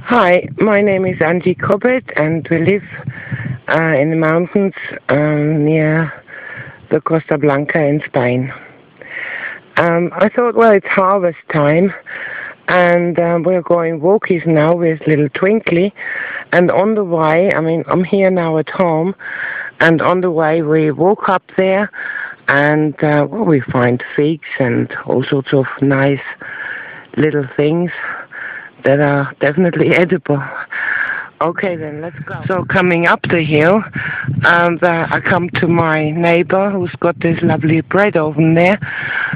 Hi, my name is Antje Cobbett, and we live in the mountains near the Costa Blanca in Spain. I thought, well, it's harvest time, and we're going walkies now with little Twinkly. And on the way, I'm here now at home, and on the way we walk up there, and we find figs and all sorts of nice little things that are definitely edible. Okay, then let's go. So coming up the hill, I come to my neighbor who's got this lovely bread oven there,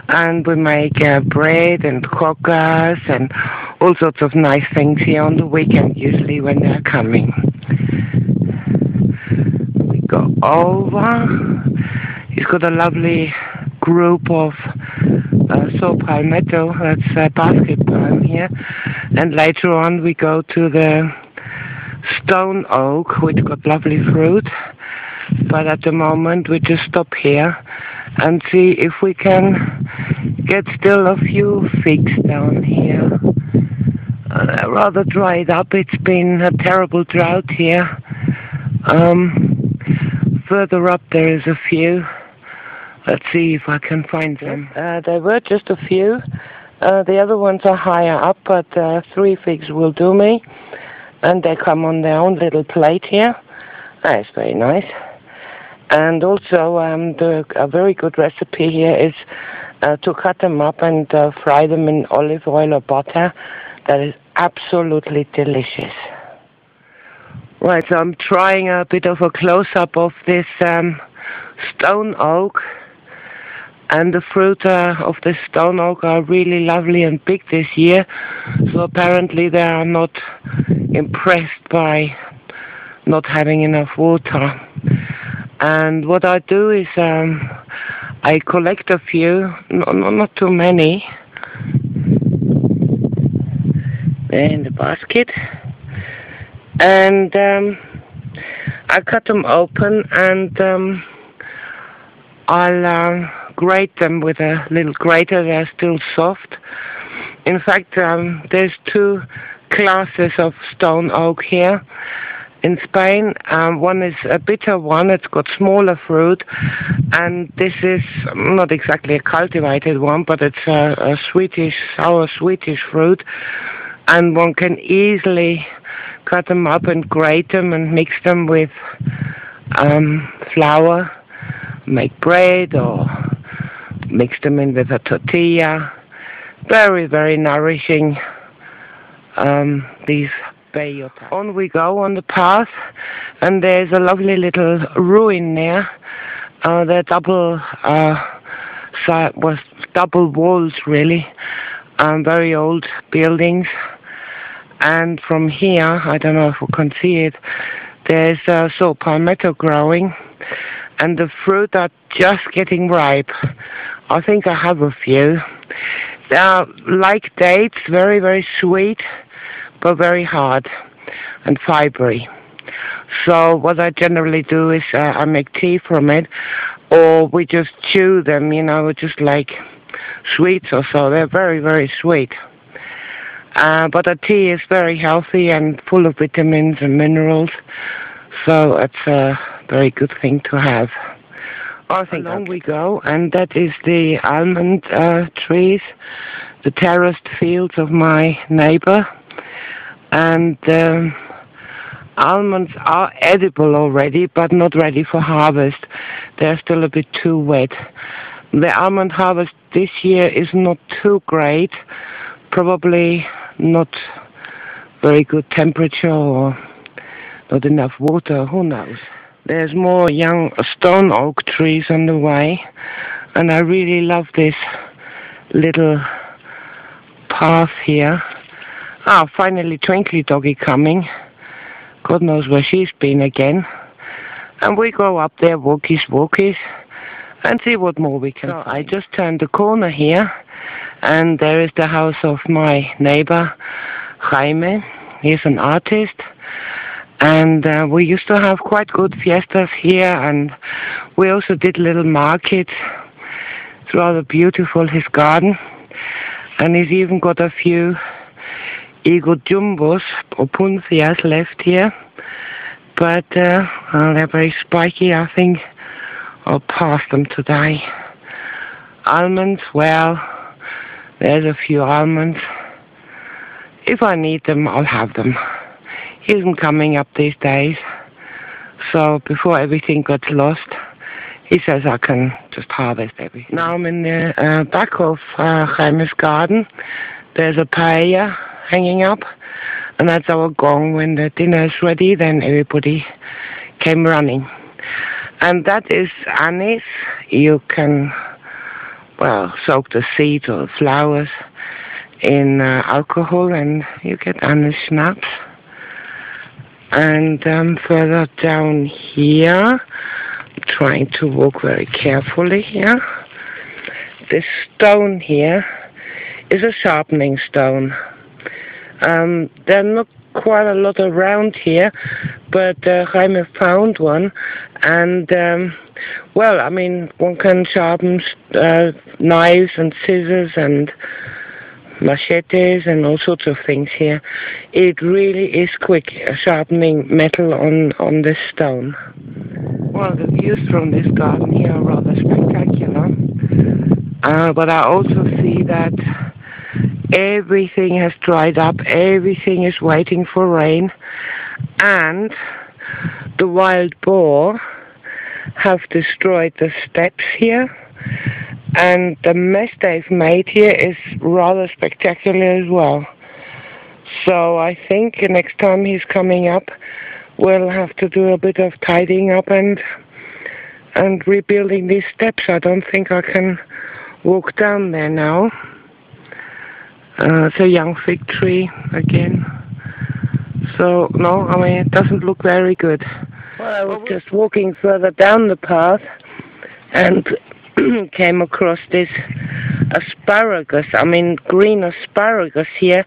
and we make bread and crackers and all sorts of nice things here on the weekend, usually when they're coming. We go over. He's got a lovely group of saw palmetto, that's basket palm here, and later on we go to the stone oak, which got lovely fruit, but at the moment we just stop here and see if we can get still a few figs down here. Rather dried up, it's been a terrible drought here. Further up there is a few. Let's see if I can find them. There were just a few. The other ones are higher up, but 3 figs will do me. And they come on their own little plate here. That's very nice. And also, a very good recipe here is to cut them up and fry them in olive oil or butter. That is absolutely delicious. Right, so I'm trying a bit of a close-up of this stone oak. And the fruit of the stone oak are really lovely and big this year. So apparently they are not impressed by not having enough water. And what I do is I collect a few, not too many. They're in the basket. And I cut them open and I'll grate them with a little grater. They're still soft. In fact, there's 2 classes of stone oak here in Spain. One is a bitter one, it's got smaller fruit, and this is not exactly a cultivated one, but it's a sweetish, sour sweetish fruit, and one can easily cut them up and grate them and mix them with flour, make bread, or mix them in with a tortilla. Very, very nourishing, these bellotas. On we go on the path, and there's a lovely little ruin there. They're double walls, really, very old buildings. And from here, I don't know if we can see it, there's saw palmetto growing, and the fruit are just getting ripe. I think I have a few. They are like dates, very, very sweet, but very hard and fibery. So what I generally do is I make tea from it, or we just chew them, just like sweets or so. They're very, very sweet. But the tea is very healthy and full of vitamins and minerals, so it's a very good thing to have. I think along we go, and that is the almond trees, the terraced fields of my neighbor. And almonds are edible already, but not ready for harvest. They're still a bit too wet. The almond harvest this year is not too great, probably not very good temperature or not enough water, who knows. There's more young stone oak trees on the way, and I really love this little path here. Finally Twinkly doggy coming. God knows where she's been again. And we go up there, walkies, and see what more we can find. I just turned the corner here, and there is the house of my neighbor, Jaime. He's an artist. And we used to have quite good fiestas here, and we also did little markets. It's rather beautiful, his garden. And he's even got a few Ego Jumbos or Punzias left here, but they're very spiky. I think I'll pass them today. Almonds, well, there's a few almonds. If I need them, I'll have them. He isn't coming up these days, so before everything gets lost, he says I can just harvest everything. Now I'm in the back of Jaime's garden. There's a paella hanging up, and that's our gong. When the dinner is ready, then everybody came running. And that is anise. You can, well, soak the seeds or flowers in alcohol and you get anise schnapps. And further down here, I'm trying to walk very carefully here. This stone here is a sharpening stone. There are not quite a lot around here, but Jaime found one, and well, I mean, one can sharpen knives and scissors and machetes and all sorts of things here. It really is quick sharpening metal on this stone. Well, the views from this garden here are rather spectacular, but I also see that everything has dried up, everything is waiting for rain, and the wild boar have destroyed the steps here, and the mess they've made here is rather spectacular as well. So I think next time he's coming up, we'll have to do a bit of tidying up and rebuilding these steps. I don't think I can walk down there now. It's a young fig tree again. So, no, I mean, it doesn't look very good. Well, I was just walking further down the path and came across this asparagus. I mean, green asparagus here.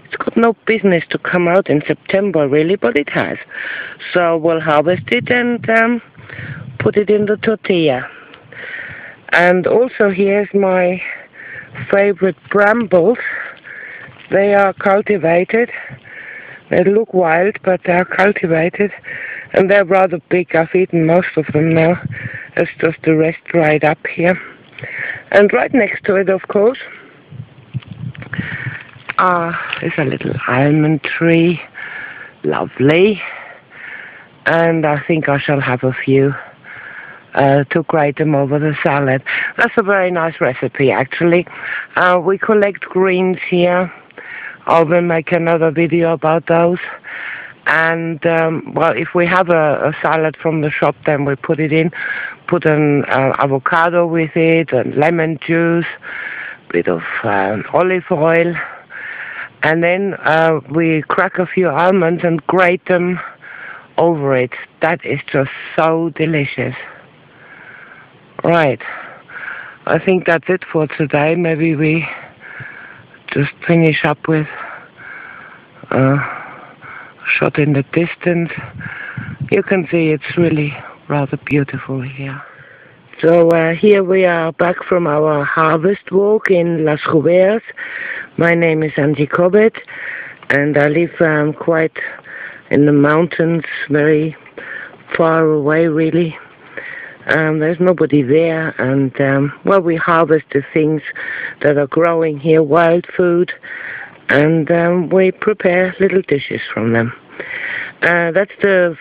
It's got no business to come out in September, really, but it has. So we'll harvest it and put it in the tortilla. And also here's my favorite brambles. They are cultivated. They look wild, but they are cultivated. And they're rather big. I've eaten most of them now. It's just the rest dried up here. And right next to it, of course, is a little almond tree. Lovely. And I think I shall have a few to grate them over the salad. That's a very nice recipe, actually. We collect greens here. I will make another video about those. And, well, if we have a salad from the shop, then we put it in. Put an avocado with it, and lemon juice, a bit of olive oil. And then we crack a few almonds and grate them over it. That is just so delicious. Right. I think that's it for today. Maybe we just finish up with a shot in the distance. You can see it's really rather beautiful here. So here we are back from our harvest walk in Las Jubeas. My name is Antje Cobbett, and I live quite in the mountains, very far away really. There's nobody there, and well, we harvest the things that are growing here, wild food, and we prepare little dishes from them. That's the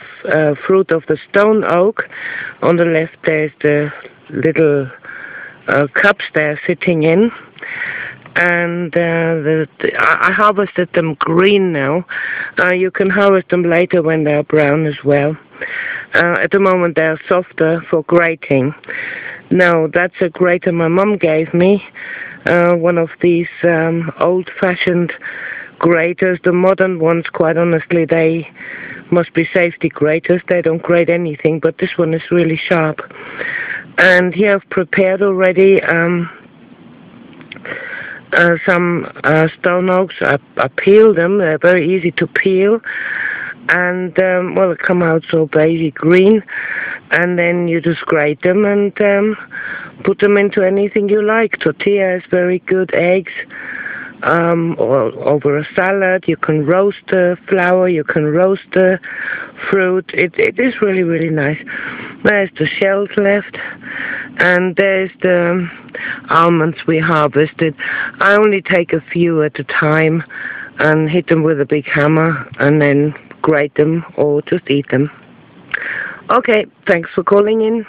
fruit of the stone oak. On the left there's the little cups they're sitting in, and I harvested them green now. You can harvest them later when they're brown as well. At the moment they're softer for grating. Now that's a grater my mum gave me, one of these old-fashioned graters. The modern ones, quite honestly, they must be safety graters. They don't grate anything, but this one is really sharp. And here I've prepared already some stone oaks. I peeled them. They're very easy to peel. And, well, they come out so baby green. And then you just grate them and put them into anything you like. Tortilla is very good, eggs, or over a salad. You can roast the flour, you can roast the fruit. It is really, really nice. There's the shells left, and there's the almonds we harvested. I only take a few at a time and hit them with a big hammer and then grate them or just eat them. Okay, thanks for calling in.